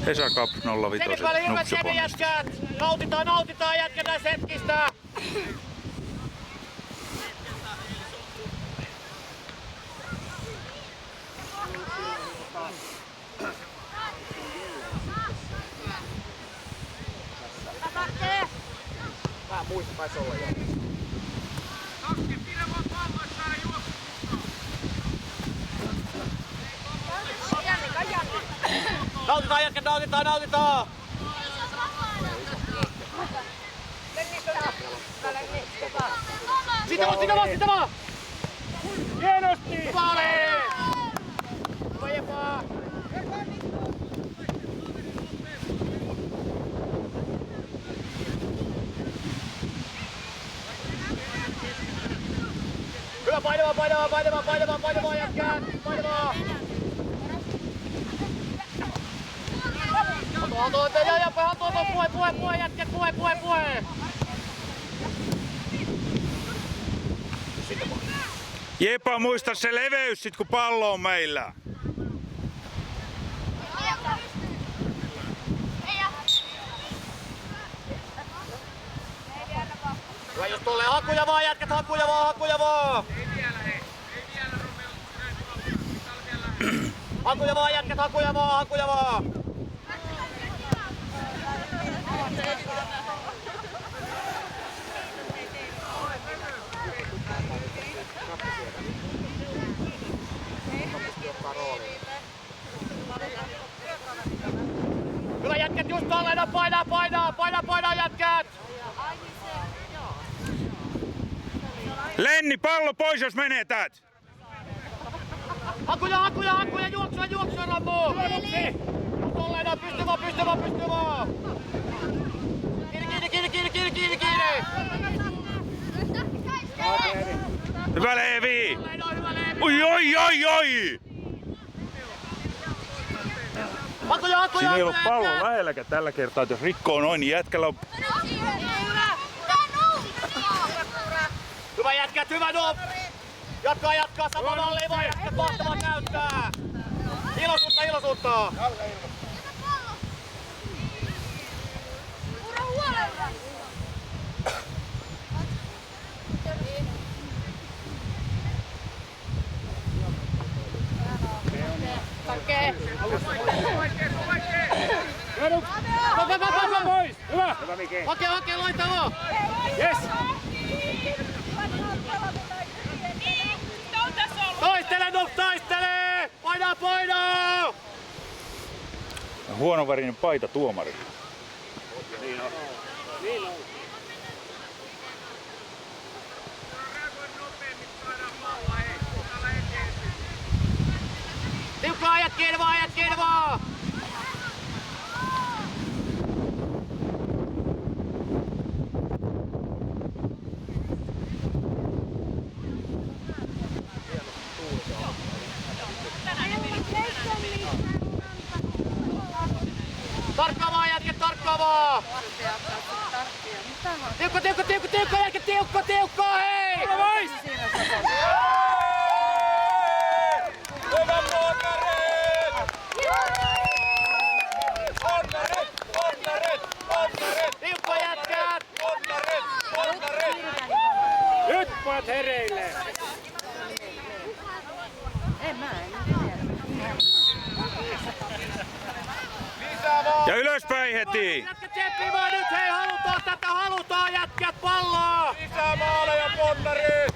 Esa Cup 05 Nupsuponnista. Nautitaan jätkät näistä hetkistä! Vähän muista taisi olla jo. Nautitaan jätkät, nautitaan! Sitä vaan! Hienosti! Maali! Vajepaa! Hyvä painavaa jätkät! Painavaa! Puhe jätkät, puhe! Jepa, muista se leveys sit kun pallo on meillä. Hyvä jos tulee hakuja vaan jätkät, hakuja vaan! Ei vielä Romeo. Hakuja vaan jätkät, hakuja vaan! Hyvä jätkät, just tolleen, painaa jätkät! Lenni, pallo pois jos menetät! Hakuja, juoksua Rambo! Tolleen, pysty vaan! Kiinni! Hyvä Leevi! Oi! Hakuja! Siinä ei ollut pallon lähelläkään tällä kertaa, jos rikkoo noin, niin jätkällä on... Hyvä jätkät, hyvä no! Jatkaa, sama malli vaan jätkät mahtavat näyttää! Iloisuutta! Takee! Pois! Hyvä! Hakee loitavaa! Yes! Taistele! Painaa! Huonovärinen paita tuomari. Niin on. Tiukkaa ajat kiinni vaan! Tarkkaavaa jätket, tarkkaavaa! Tiukka, hei! Vais! Hyvä Ponnaret! Tiukka jätkät! Ponnaret! Nyt pojat hereille! En tiedä. Ja ylöspäin heti! Jätkät tsemppii vaan nyt, hei halutaan jätkät palloa! Lisää maaleja Ponnarit!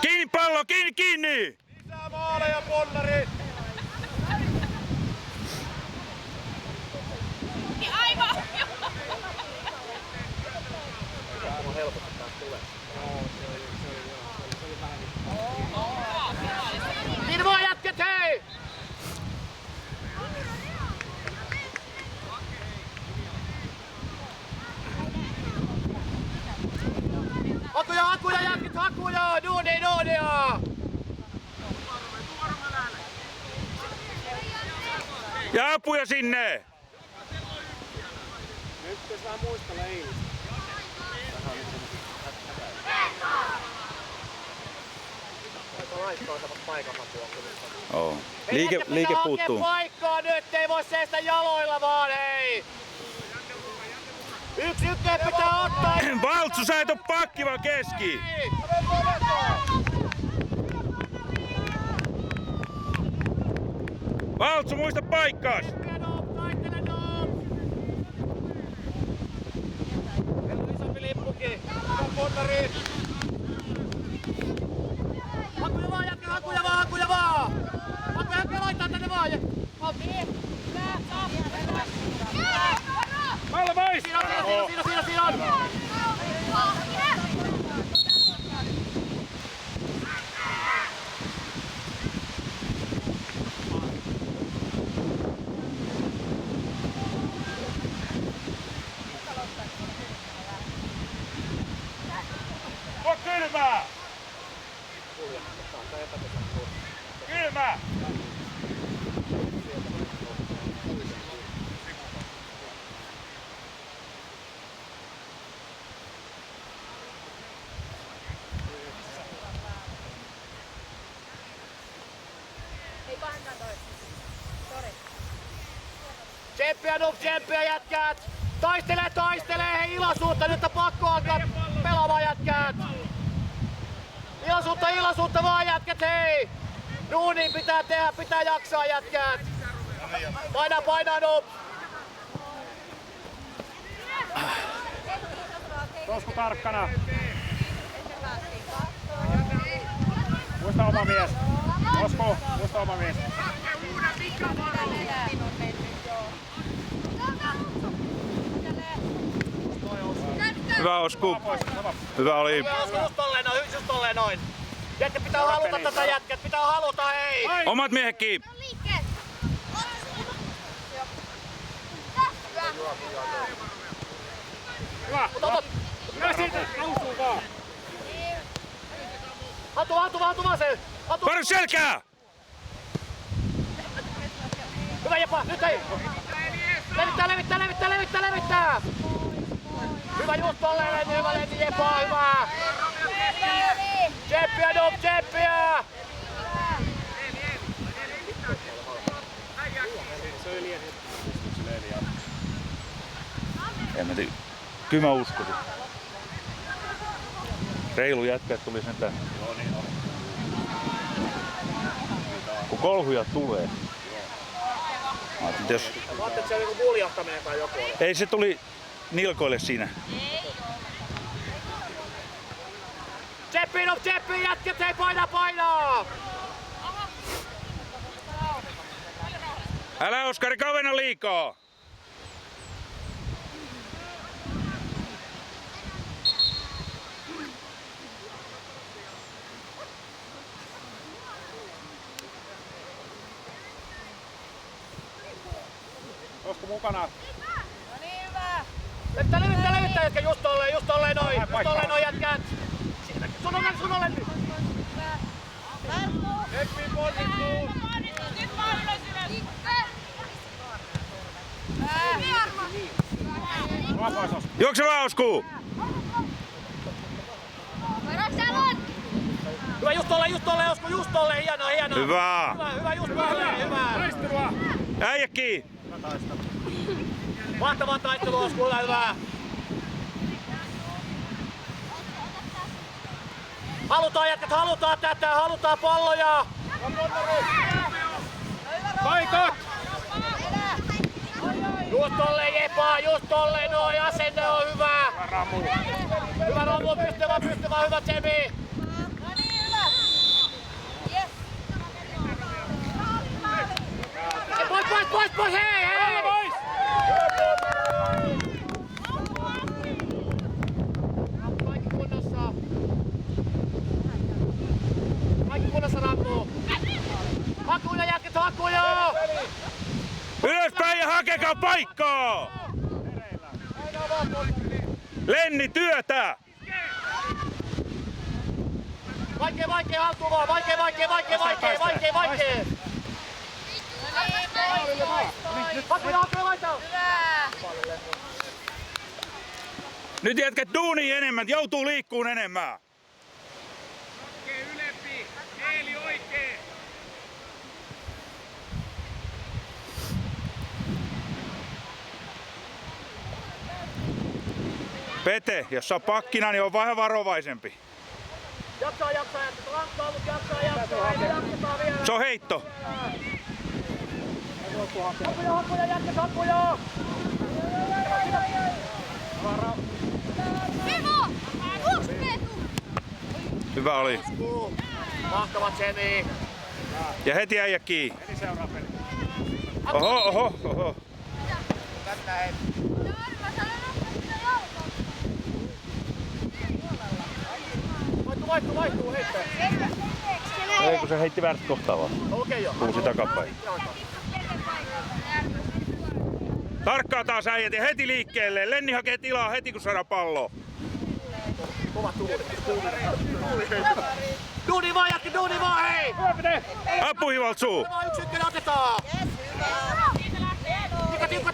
Kiinni pallo, kiinni! Lisää maaleja Ponnarit! Aivan! On helposti taas tulee. Niin vaan jätkät, hei! Hakuja jätkät, hakuja! Duunia! Ja apuja sinne! Nyt jos vähän muistella eilistä. Jotka laittaa samat paikanhakua. Oo. Liike Puuttuu. paikkaa nyt, ei voi seistä jaloilla vaan, hei! Yksi ykkönen pitää ottaa! Valtsu, sä et oo pakki vaan keski! Valtsu, muista paikkaas! Taistele Dom! Meillä on isompi lippukin. Kontari! Hakuja vaan jätkä, hakuja vaan! Hakuja laittaa tänne vaan! Mailla vais! Siinä on! Oo kylmää! Kylmää! Tsemppiä jätkät! Taistelee, hei iloisuutta, nyt on pakko alkaa pelaamaan jätkät! Iloisuutta vaan jätkät, hei! Duunin pitää tehdä, pitää jaksaa jätkät! Paina Nup! Tosku tarkkana. Muista oma mies. Tosku, muista oma mies. Hyvä Osku. Hyvä oli. Just tolleen noin. Jätkät pitää haluta tätä jätkät, pitää haluta, hei! Omat miehet kiinni. Hyvä. Hyvä siitä. Nousuu vaan. Hatu vaan se! Pari selkää! Hyvä Jepa, nyt ei! Levittää! Hyvä just tolleen Lenni, hyvä Lenni Jepa, hyvä! Tsemppiä Nup, tsemppiä! En mä tiedä. Kyllä mä uskoisin. Reilu jätkä tuli sentään. Kun kolhuja tulee. Mä ajattelin, jos... Mä ajattelin, että se oli joku muljahtaminen tai joku. Ei, se tuli nilkoille siinä. Tsemppiä jätkät, hei painaa! Älä Oskari kavenna liikaa! Tosku mukana. Levittää jätkä, just tolleen noin jätkät! Sun on Lenni! Eppi ponnistuu! Juokse vaan Osku! Hyvä just tolleen Osku, just tolleen, hieno! Hyvä! Hyvä just tolleen, hyvä! Taistelua. Äijä kiinni! Mahtavaa taistelua Osku, hyvä! Halutaan jätkät, halutaan tätä, halutaan palloja! Paikat. Just tolleen Jepa, just tolleen noin, asenne on hyvä! Hyvä Romu, pystyvä, hyvä Tsemi! Pois, hei! Kaikki kunnossa Raku! Hakuja jätkät, hakuja! Ylöspäin ja hakekaa paikkaa! Lenni työtä! Vaikea haltuu vaan, vaikea! Hakuja, laita! Nyt jätkät duuniin enemmän, joutuu liikkuun enemmän. Ylempi. Pete, jos sä oot pakkina, niin on vähän varovaisempi. Jaksaa, että lankkaa, mutta jaksaa. Ei jatketaan vielä. Se on heitto. Hakkuja, jätkä, hakkuja! Hyvä oli. Mahtavat Semi. Ja heti äijä kiinni. Heti seuraa peli. Oho. Tänne ei. Vaihtuu heittää. Ei kun se heitti väärät kohtaa vaan. Okei joo. Kuusi takapäin. Tarkkaa taas äijät ja heti liikkeelle. Lenni hakee tilaa heti kun saadaan palloa. Kova tuuli. Duuni vaan jätki, duuni vaan hei! Appuhivalta suu. Yksi ykkönen otetaan.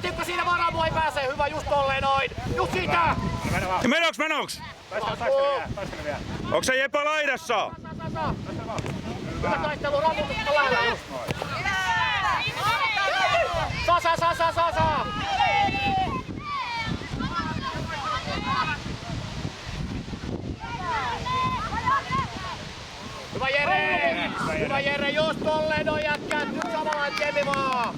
Tiukka siinä vaan Ramu ei pääse. Hyvä just tolleen noin. Just siitä! Menoks? Taistele vielä. Onks se Jepa laidassa? Hyvä taistelu, Ramu on lähellä just. Saa! Hyvä Jere, just tolleen noin jätkät. Nyt samanlainen Jemi vaan.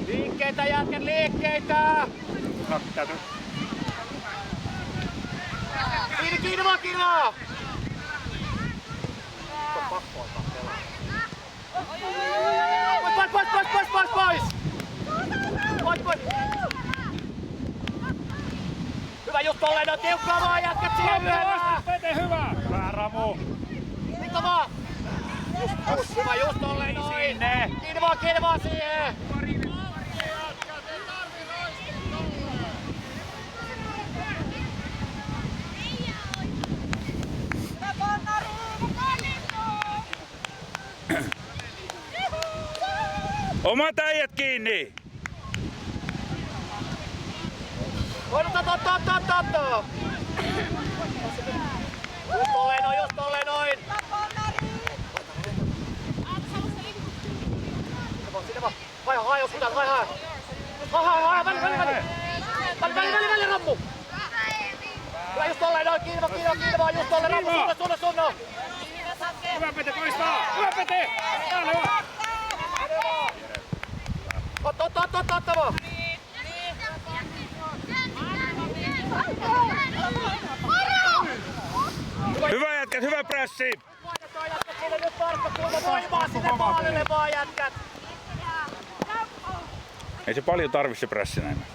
Liikkeitä jätkät, liikkeitä! No, täytyy. Kiinni vaan! Pois! Hyvä just tolleen, no tiukkaa vaan jätkät siihen myöhään! Pete, hyvä! Hyvä Ramu! Tiukka vaan! Just, hyvä just tolleen noin! Kiinni vaan siihen! Omat äijät kiinni! Otto! Just tolleen noin! Sinne vaan! Hai, jos pitää, hai! Väli, Rammu! Hyvä just tolleen noin, kiinni vaan, just tolleen, Rammu, sunno! Hyvä Pete, toistaa! Hyvä Pete! Täällä hyvä! Otta vaan! Hyvä jätkät, hyvä prässi! Nyt tarkka kulma voimaa sinne maalille vaan jätkät! Ei se paljon tarvi se prässi näin.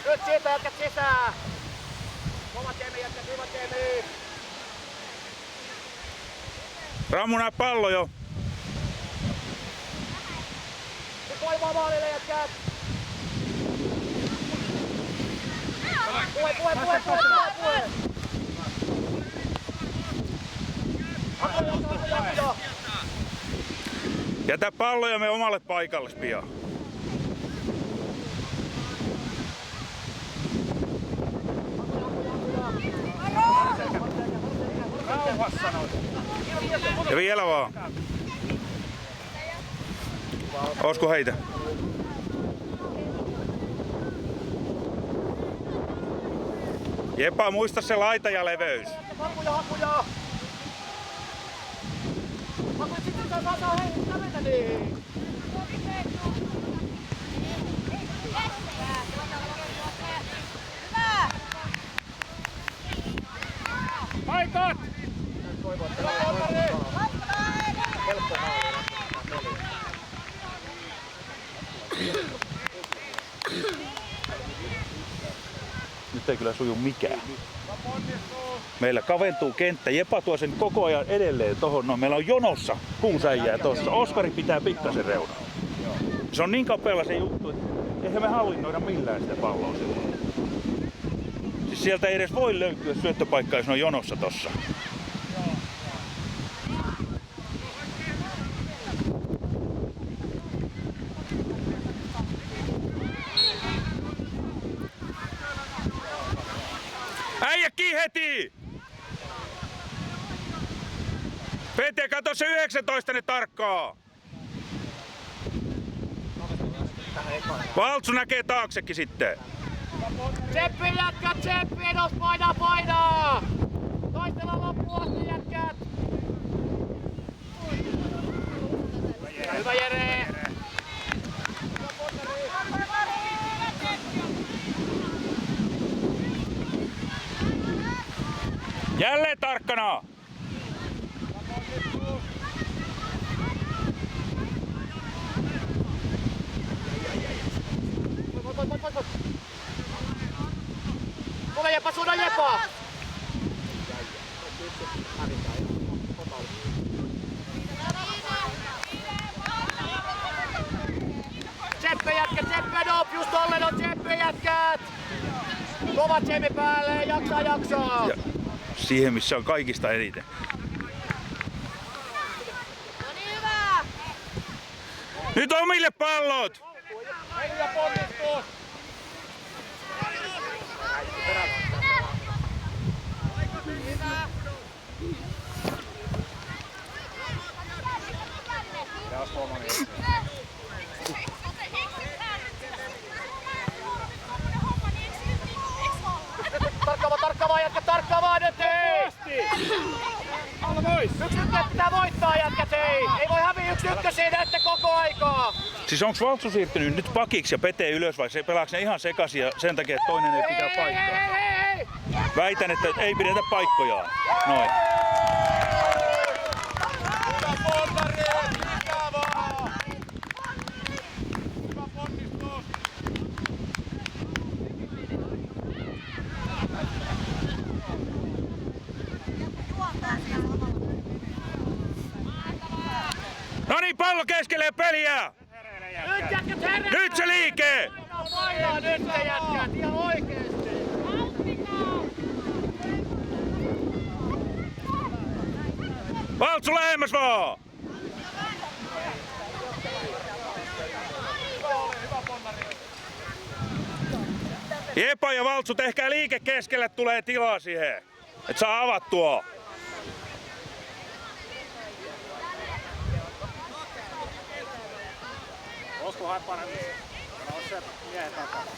Nyt siitä jätkät sisään! Kova Jemi jätkät, hyvä Jemi! Ramu nää pallo jo. Nyt voimaa maalille jätkät! Puhe! Jätä palloja me omalle paikalle pian. Rauhassa noin. Ja vielä vaan. Olisiko heitä? Jepa, muista se laita ja leveys. Hakuja! Sitten saa heittää mennä niin! Paikat! Nyt ei kyllä suju mikään. Meillä kaventuu kenttä. Jepa tuo sen koko ajan edelleen tohon. No, meillä on jonossa kuusäijää tossa. Oskari pitää pikkasen reunaa. Se on niin kapealla se juttu, että eihän me hallinnoida millään sitä palloa silloin. Siis sieltä ei edes voi löytyä syöttöpaikkaa, jos ne on jonossa tossa. heti! Pete, kato se 19 ne tarkkaa! Valtsu näkee taaksekin sitten. Tseppi jätkät, tseppi, edos painaa! Toistella loppuun asti jätkät! Hyvä Jere! Jälleen tarkkana! Tule Jepa, suunna Jepa! Tseppe jätkät, tseppe nop, just tolleen on tseppe jätkät! Kova tsemmi päälle, jaksaa! Ja siihen missä on kaikista eniten. No niin, hyvä! Nyt omille pallot! Meillä ponnistus! Ja olisiko oma mies? Tarkkavaa jätkät, tarkkavaa nyt hei! Alla pois! 1-1 pitää voittaa jätkät hei! Ei voi häviä 1-1 siinä ette koko aikaa! Siis onks Valtsu siirtynyt nyt pakiksi ja Pete ylös vai pelaaks ne ihan sekaisin ja sen takia, että toinen ei pitää paikkaa? Hei! Väitän, että ei pidetä paikkojaan. Noin. No niin, pallo keskelle peliä! Nyt jätkät herää! Nyt se liike! Painaa nyt te jätkät, ihan oikeesti! Valtsu lähemmäs vaan! Jepa ja Valtsu, tehkää liike keskelle, tulee tilaa siihen. Et saa avattua. Olisiko hae paremmin? Olis se miehen takana.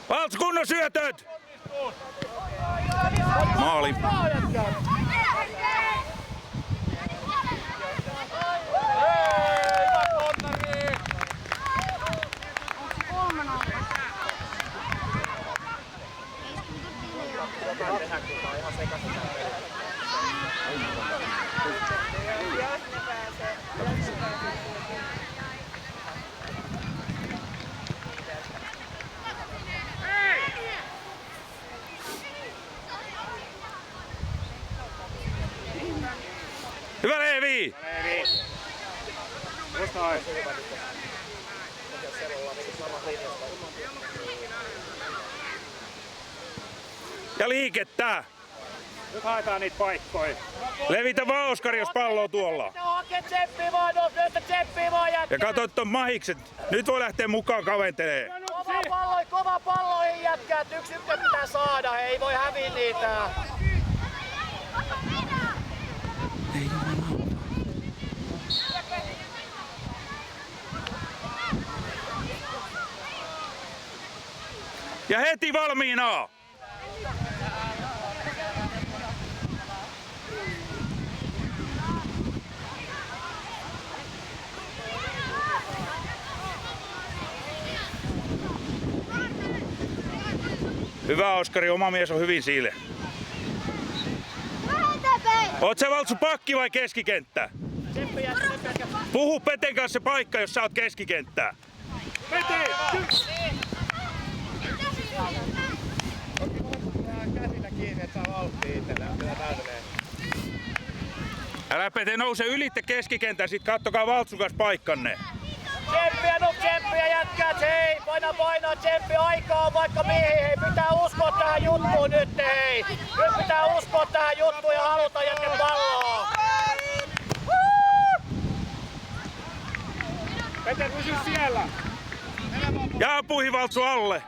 Valtsu, kunnon syötöt! Maali. Hyvä Leevi! Leevi! Just noin. Ja liikettä! Nyt haetaan niitä paikkoja. Levitä vaan Oskari, jos pallo on tuolla. Hake tseppiä vaan, tseppiä vaan jätkät! Ja katso ton mahikset. Nyt voi lähteä mukaan kaventelee. Kova palloihin jätkät! 1-1 pitää saada, ei voi häviä niitä! Ja heti valmiina! Hyvä Oskari, oma mies on hyvin siile. Oot sä Valtsu pakki vai keskikenttä? Puhu Peten kanssa se paikka, jos sä oot keskikenttää. Pete! Käsillä kiinni, et saa vauhtia itselleen, kyllä täytelee. Älä Pete nouse ylitte keskikentän, sit kattokaa Valtsun kanssa paikkanne. Tsemppiä jätkät, hei! Paina, tsemppi, aikaa on vaikka mihin, hei! Pitää uskoa tähän juttuun nyt, hei! Nyt pitää uskoa tähän juttuun ja haluta jätkät palloa! Pete, pysy siellä! Ja apuihin Valtsu alle.